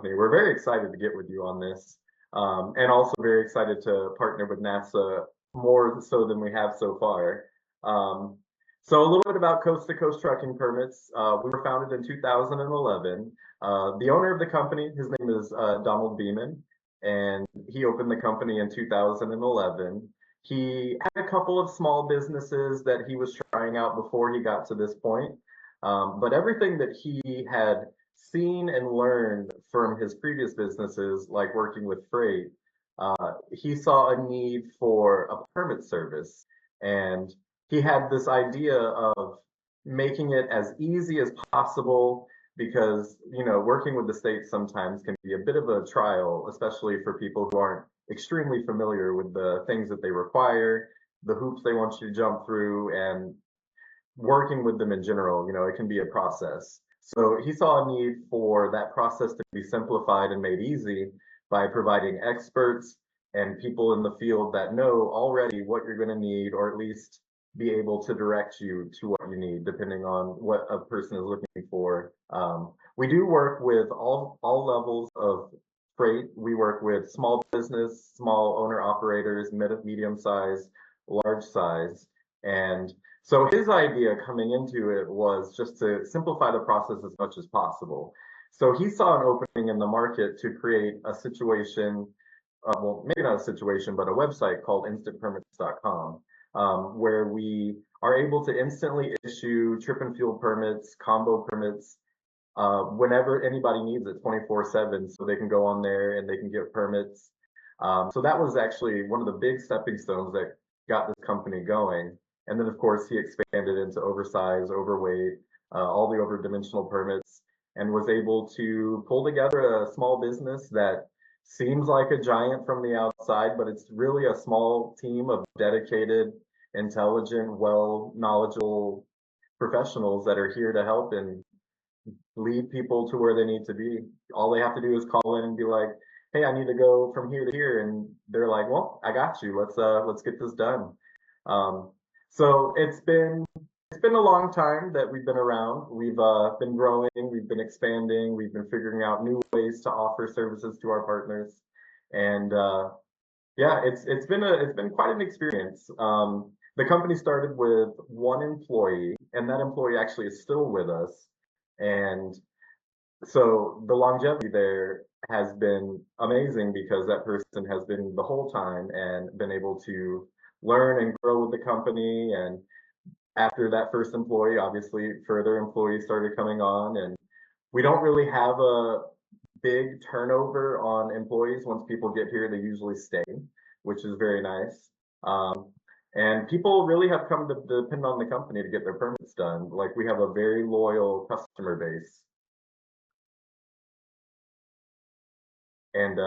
company. We're very excited to get with you on this, and also very excited to partner with NASA more so than we have so far. So a little bit about Coast to Coast Trucking Permits. We were founded in 2011. The owner of the company, his name is Donald Beeman, and he opened the company in 2011. He had a couple of small businesses that he was trying out before he got to this point. But everything that he had seen and learned from his previous businesses, like working with freight, he saw a need for a permit service. And he had this idea of making it as easy as possible because, working with the state sometimes can be a bit of a trial, especially for people who aren't extremely familiar with the things that they require, the hoops they want you to jump through, and working with them in general. It can be a process. So he saw a need for that process to be simplified and made easy by providing experts and people in the field that know already what you're going to need, or at least be able to direct you to what you need, depending on what a person is looking for. We do work with all levels of freight. We work with small business, small owner operators, medium size, large size. And so his idea coming into it was just to simplify the process as much as possible. So he saw an opening in the market to create a situation, well, maybe not a situation, but a website called instantpermits.com, where we are able to instantly issue trip and fuel permits, combo permits, whenever anybody needs it, 24/7, so they can go on there and they can get permits. So that was actually one of the big stepping stones that got this company going. And then, of course, he expanded into oversized, overweight, all the overdimensional permits, and was able to pull together a small business that seems like a giant from the outside, but it's really a small team of dedicated, intelligent, knowledgeable professionals that are here to help and lead people to where they need to be. All they have to do is call in and be like, "Hey, I need to go from here to here," and they're like, "Well, I got you. Let's get this done." So it's been a long time that we've been around. We've been growing, we've been expanding, we've been figuring out new ways to offer services to our partners, and yeah, it's been quite an experience. The company started with one employee, and that employee actually is still with us, and so the longevity there has been amazing because that person has been the whole time and been able to learn and grow with the company. And after that first employee, obviously further employees started coming on, and we don't really have a big turnover on employees. Once people get here, they usually stay, which is very nice. And people really have come to depend on the company to get their permits done. Like, we have a very loyal customer base. And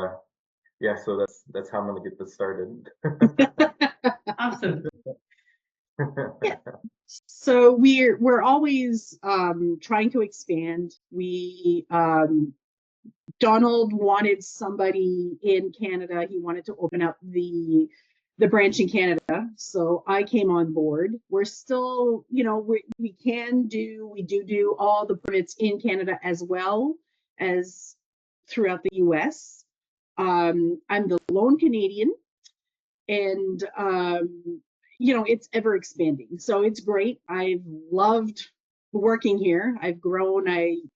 yeah, so that's how I'm gonna get this started. Awesome. Yeah. So we're always trying to expand. Donald wanted somebody in Canada. He wanted to open up the branch in Canada. So I came on board. We're still, we do all the permits in Canada as well as throughout the US. I'm the lone Canadian, and it's ever expanding. So it's great. I've loved working here. I've grown.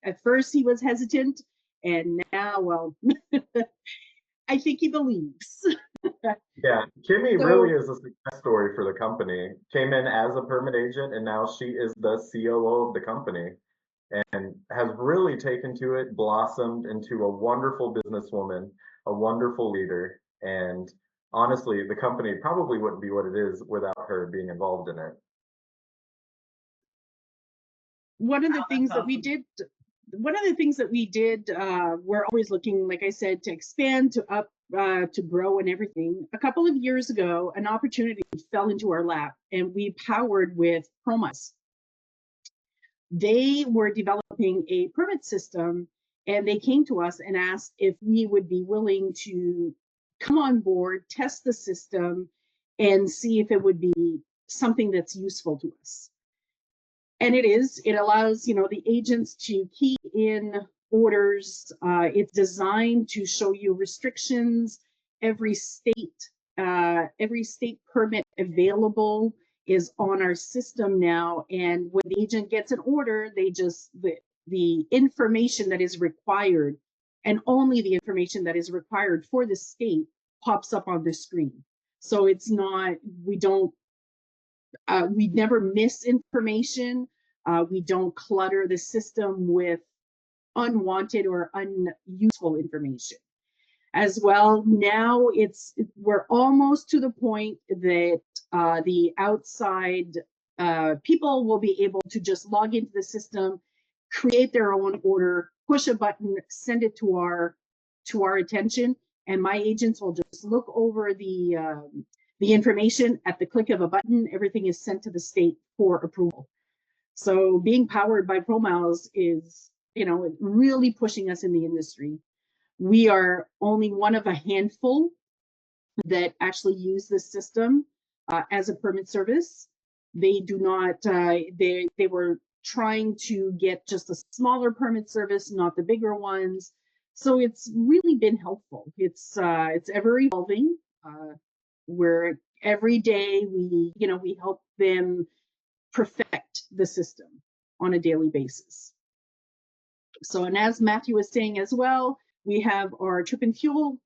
At first he was hesitant, and now, well, I think he believes. Yeah, Kimmy really is a success story for the company. Came in as a permit agent, and now she is the COO of the company, and has really taken to it, blossomed into a wonderful businesswoman, a wonderful leader, and honestly, the company probably wouldn't be what it is without her being involved in it. One of the things that we did, we're always looking, like I said, to expand, to grow and everything. A couple of years ago, an opportunity fell into our lap, and we powered with Promas. They were developing a permit system, and they came to us and asked if we would be willing to come on board, test the system, and see if it would be something that's useful to us. And it allows, the agents to key in orders. It's designed to show you restrictions. Every state permit available is on our system now. And when the agent gets an order, they just, the information that is required, and only the information that is required for the state, pops up on the screen. So it's not, we never miss information. We don't clutter the system with unwanted or unuseful information. As well, now we're almost to the point that the outside people will be able to just log into the system, create their own order, push a button, send it to our attention, and my agents will just look over the information at the click of a button. Everything is sent to the state for approval. So being powered by ProMiles is, really pushing us in the industry. We are only one of a handful that actually use this system as a permit service. They do not, they were trying to get just a smaller permit service, not the bigger ones. So it's really been helpful. It's ever evolving. Where every day we help them perfect the system on a daily basis. So, and as Matthew was saying as well, we have our Trip and Fuel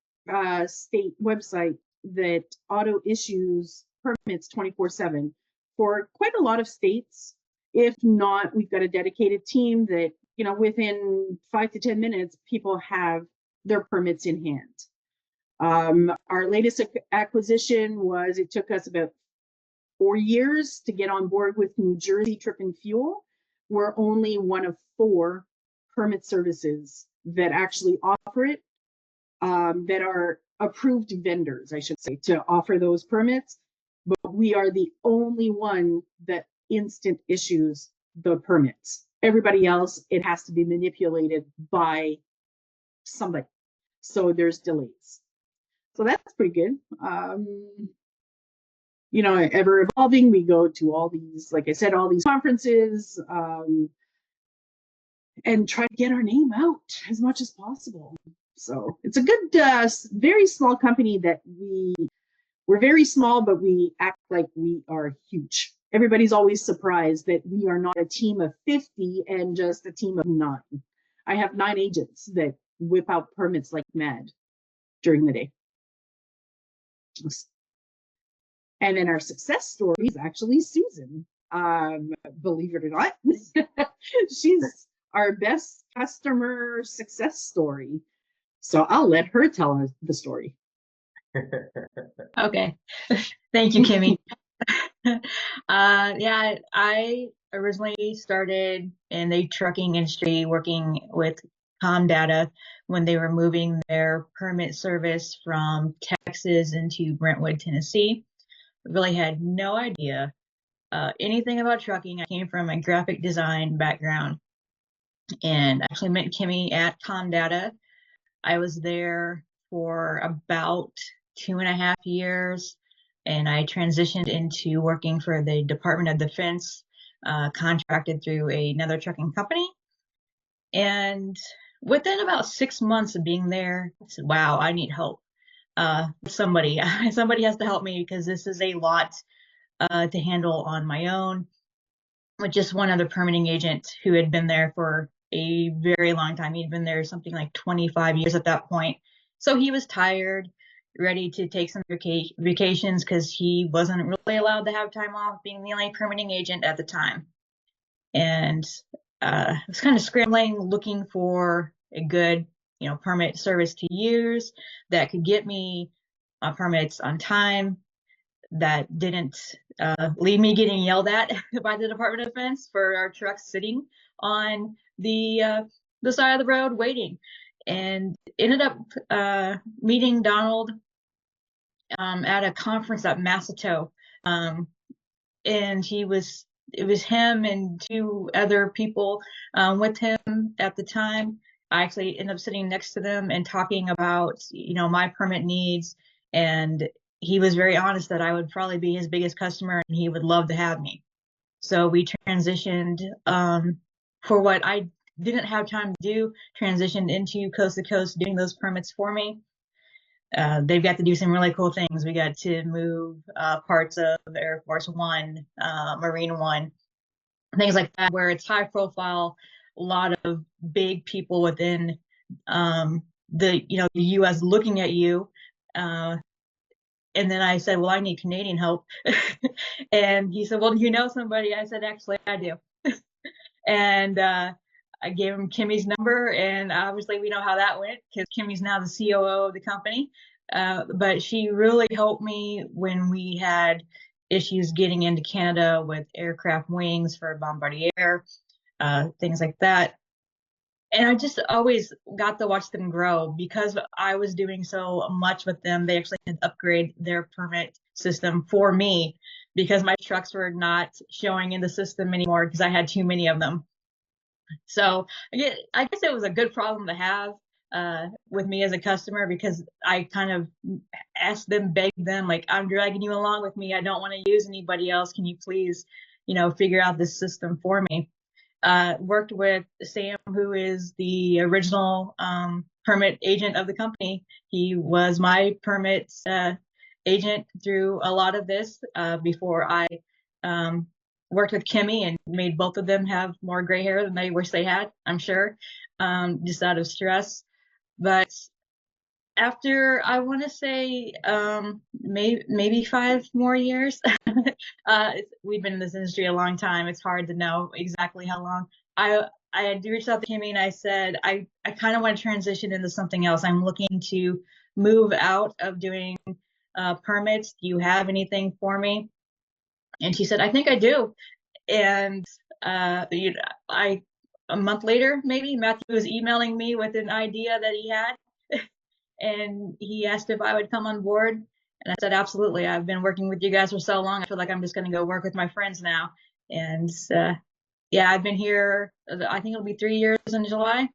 state website that auto issues permits 24/7 for quite a lot of states. If not, we've got a dedicated team that, within 5 to 10 minutes, people have their permits in hand. Our latest acquisition was, it took us about 4 years to get on board with New Jersey Trip and Fuel. We're only one of 4 permit services that actually offer it, that are approved vendors, I should say, to offer those permits. But we are the only one that instant issues the permits. Everybody else, it has to be manipulated by somebody. So there's delays. So that's pretty good. Ever evolving. We go to all these, like I said, all these conferences, and try to get our name out as much as possible. So it's a good, very small company that we're very small, but we act like we are huge. Everybody's always surprised that we are not a team of 50 and just a team of 9. I have 9 agents that whip out permits like mad during the day. And then our success story is actually Susan. Believe it or not, she's our best customer success story. So I'll let her tell us the story. Okay. Thank you, Kimmy. Yeah, I originally started in the trucking industry working with Comdata when they were moving their permit service from Texas into Brentwood, Tennessee. Really had no idea anything about trucking. I came from a graphic design background and actually met Kimmy at Comdata. I was there for about 2.5 years, and I transitioned into working for the Department of Defense, contracted through another trucking company. And within about 6 months of being there, I said, wow, I need help. Somebody has to help me because this is a lot to handle on my own, with just one other permitting agent who had been there for a very long time. He'd been there something like 25 years at that point. So he was tired, ready to take some vacations because he wasn't really allowed to have time off, being the only permitting agent at the time. And I was kind of scrambling, looking for a good, permit service to use that could get me permits on time, that didn't leave me getting yelled at by the Department of Defense for our trucks sitting on the side of the road waiting. And ended up meeting Donald at a conference at Massato, and it was him and 2 other people with him at the time. I actually ended up sitting next to them and talking about my permit needs, and he was very honest that I would probably be his biggest customer and he would love to have me. So we transitioned for what I didn't have time to do transitioned into Coast to Coast doing those permits for me. They've got to do some really cool things. We got to move parts of Air Force One, Marine One, things like that, where it's high profile, a lot of big people within the U.S. looking at you. And then I said, well, I need Canadian help. And he said, well, do you know somebody? I said, actually, I do. And I gave him Kimmy's number, and obviously we know how that went because Kimmy's now the COO of the company. But she really helped me when we had issues getting into Canada with aircraft wings for Bombardier, things like that. And I just always got to watch them grow because I was doing so much with them. They actually had to upgrade their permit system for me because my trucks were not showing in the system anymore because I had too many of them. So I guess it was a good problem to have with me as a customer because I kind of asked them, begged them, like, I'm dragging you along with me. I don't want to use anybody else. Can you please, figure out this system for me? Worked with Sam, who is the original permit agent of the company. He was my permit agent through a lot of this before I worked with Kimmy and made both of them have more gray hair than they wish they had, I'm sure, just out of stress. But after, I want to say, maybe 5 more years, we've been in this industry a long time. It's hard to know exactly how long. I had reached out to Kimmy and I said, I kind of want to transition into something else. I'm looking to move out of doing permits. Do you have anything for me? And she said, I think I do. And a month later, maybe, Matthew was emailing me with an idea that he had. And he asked if I would come on board. And I said, absolutely. I've been working with you guys for so long. I feel like I'm just going to go work with my friends now. And yeah, I've been here, I think it'll be 3 years in July.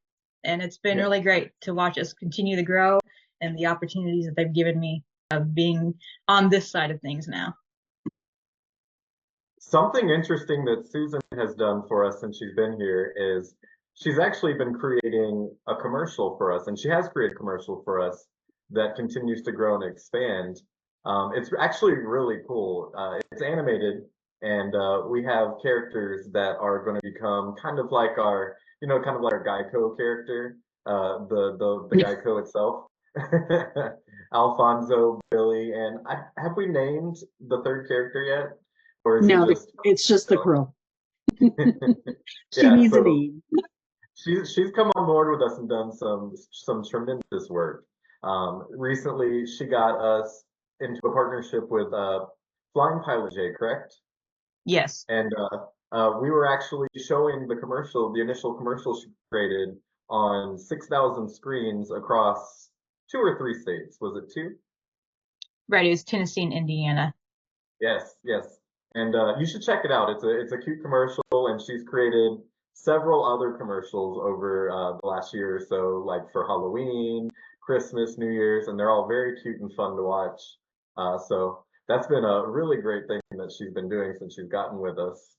And it's been really great to watch us continue to grow and the opportunities that they've given me of being on this side of things now. Something interesting that Susan has done for us since she's been here is she's actually been creating a commercial for us, and she has created a commercial for us that continues to grow and expand. It's actually really cool. It's animated, and we have characters that are going to become kind of like our, kind of like our Geico character, the Geico itself. Alfonso, Billy, and have we named the third character yet? Or is No, it's just the crow. She needs a name. She's come on board with us and done some tremendous work. Recently, she got us into a partnership with Flying Pilot J, correct? Yes. And we were actually showing the initial commercial she created on 6,000 screens across 2 or 3 states. Was it 2? Right, it was Tennessee and Indiana. Yes. And you should check it out. It's a cute commercial, and she's created several other commercials over the last year or so, like for Halloween, Christmas, New Year's, and they're all very cute and fun to watch. So that's been a really great thing that she's been doing since she's gotten with us.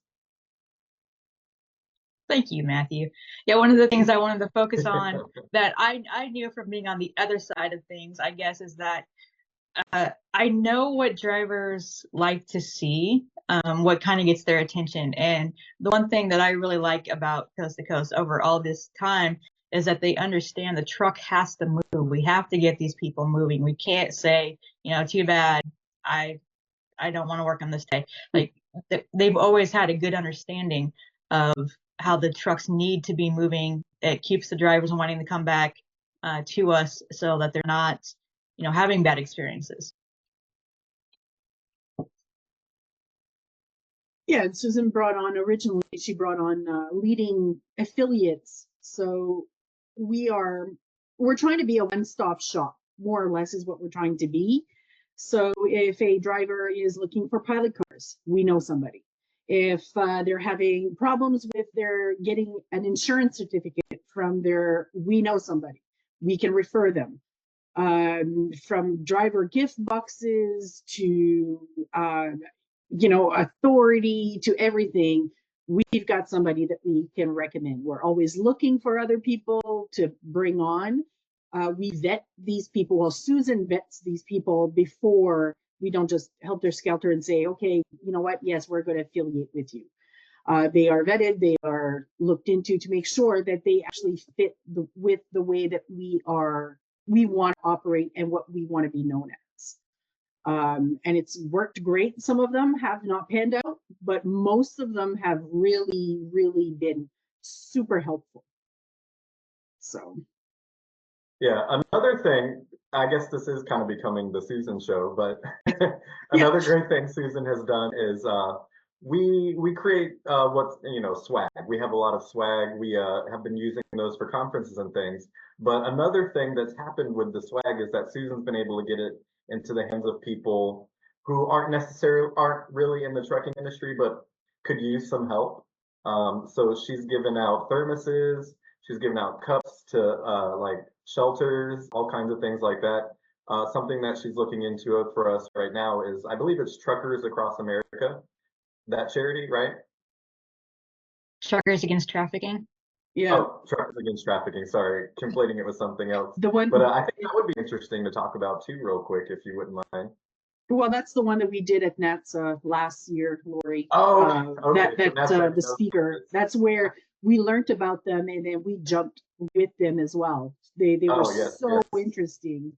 Thank you, Matthew. Yeah, one of the things I wanted to focus on that I knew from being on the other side of things, I guess, is that I know what drivers like to see, what kind of gets their attention. And the one thing that I really like about Coast to Coast over all this time is that they understand the truck has to move. We have to get these people moving. We can't say, too bad, I don't want to work on this day. Like, they've always had a good understanding of how the trucks need to be moving. It keeps the drivers wanting to come back to us so that they're not having bad experiences. Yeah, and Susan she brought on leading affiliates. So we're trying to be a one-stop shop, more or less is what we're trying to be. So if a driver is looking for pilot cars, we know somebody. If they're having problems with their getting an insurance certificate we know somebody. We can refer them. From driver gift boxes to authority to everything, we've got somebody that we can recommend. We're always looking for other people to bring on. We vet these people. Well, Susan vets these people before. We don't just helter skelter and say, okay, you know what? Yes, we're going to affiliate with you. They are vetted, they are looked into to make sure that they actually fit with the way that we want to operate and what we want to be known as. And it's worked great. Some of them have not panned out, but most of them have really, really been super helpful. So. Yeah, another thing, I guess this is kind of becoming the Susan show, but another great thing Susan has done is we create what's, swag. We have a lot of swag. We have been using those for conferences and things. But another thing that's happened with the swag is that Susan's been able to get it into the hands of people who aren't really in the trucking industry, but could use some help. So she's given out thermoses, she's given out cups to like shelters, all kinds of things like that. Something that she's looking into for us right now is, I believe it's Truckers Across America, that charity, right? Truckers Against Trafficking. Yeah. Oh, Truckers Against Trafficking. Sorry, conflating it with something else. The one, but I think that would be interesting to talk about too, real quick, if you wouldn't mind. Well, that's the one that we did at NATSA last year, Lori. Oh, okay. The speaker. That's where we learned about them, and then we jumped with them as well. They were interesting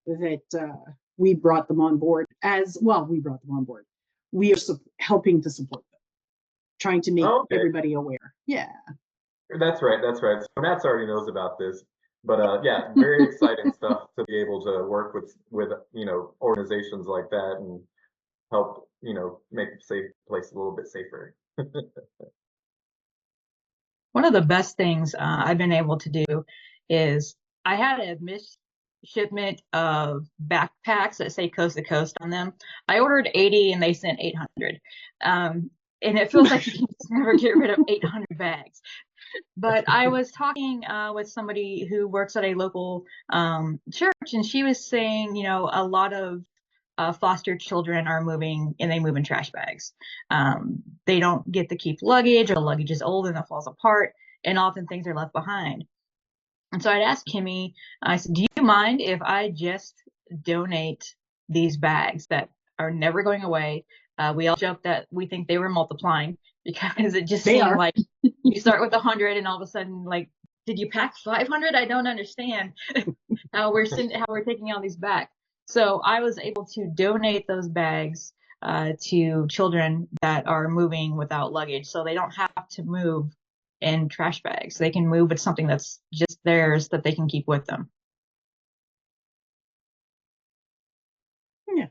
that we brought them on board as well. We brought them on board. We are helping to support them, trying to make everybody aware. Yeah. That's right. That's right. So Matt's already knows about this, but yeah, very exciting stuff to be able to work with organizations like that and help make the safe place a little bit safer. One of the best things I've been able to do is I had a shipment of backpacks that say Coast to Coast on them. I ordered 80 and they sent 800. And it feels like you can just never get rid of 800 bags. But I was talking with somebody who works at a local church, and she was saying, a lot of foster children are moving, and they move in trash bags. They don't get to keep luggage, or luggage is old and it falls apart, and often things are left behind. And so I'd asked Kimmy, I said, do you mind if I just donate these bags that are never going away? We all joked that we think they were multiplying because it just seemed like you start with 100 and all of a sudden, like, did you pack 500? I don't understand how we're taking all these back. So I was able to donate those bags to children that are moving without luggage, so they don't have to move in trash bags. They can move with something that's just theirs that they can keep with them. Yeah.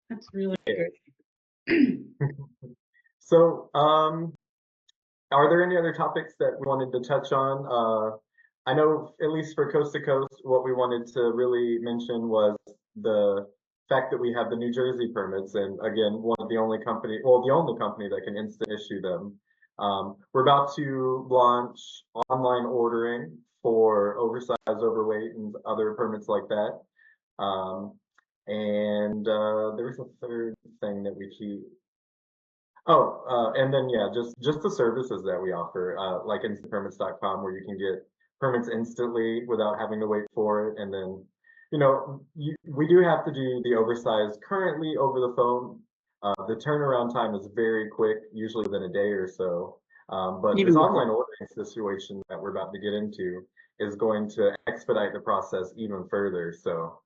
That's really good. So, are there any other topics that we wanted to touch on? I know, at least for Coast to Coast, what we wanted to really mention was the fact that we have the New Jersey permits, and again, the only company that can instant issue them. We're about to launch online ordering for oversized, overweight, and other permits like that. And there's a third thing that we keep. And then yeah, just the services that we offer, like instantpermits.com, where you can get permits instantly without having to wait for it. And then, we do have to do the oversized currently over the phone. The turnaround time is very quick, usually within a day or so. But this online ordering situation that we're about to get into is going to expedite the process even further. So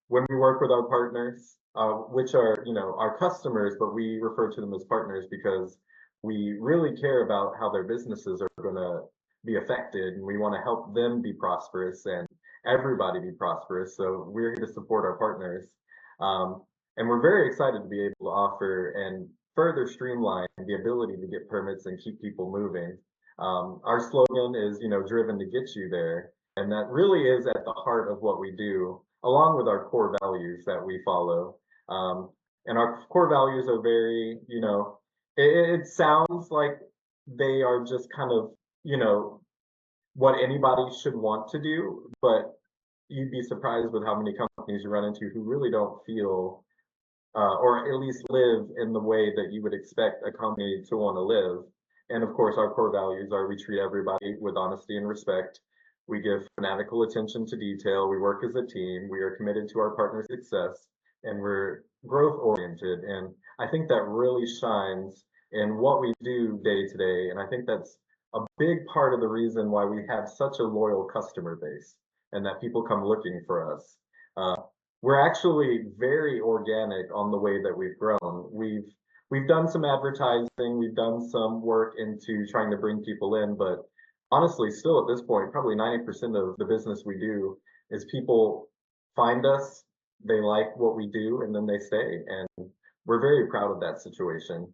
when we work with our partners, which are our customers, but we refer to them as partners because we really care about how their businesses are going to be affected, and we want to help them be prosperous and everybody be prosperous. So we're here to support our partners, and we're very excited to be able to offer and further streamline the ability to get permits and keep people moving. Our slogan is driven to get you there, and that really is at the heart of what we do, along with our core values that we follow. And our core values are very, it sounds like they are just kind of, what anybody should want to do, but you'd be surprised with how many companies you run into who really don't feel or at least live in the way that you would expect a company to want to live. And of course, our core values are we treat everybody with honesty and respect. We give fanatical attention to detail. We work as a team. We are committed to our partner's success, and we're growth oriented. And I think that really shines in what we do day to day. And I think that's a big part of the reason why we have such a loyal customer base and that people come looking for us. Uh, we're actually very organic on the way that we've grown. We've done some advertising, we've done some work into trying to bring people in, but honestly, still at this point, probably 90% of the business we do is people find us, they like what we do, and then they stay. And we're very proud of that situation.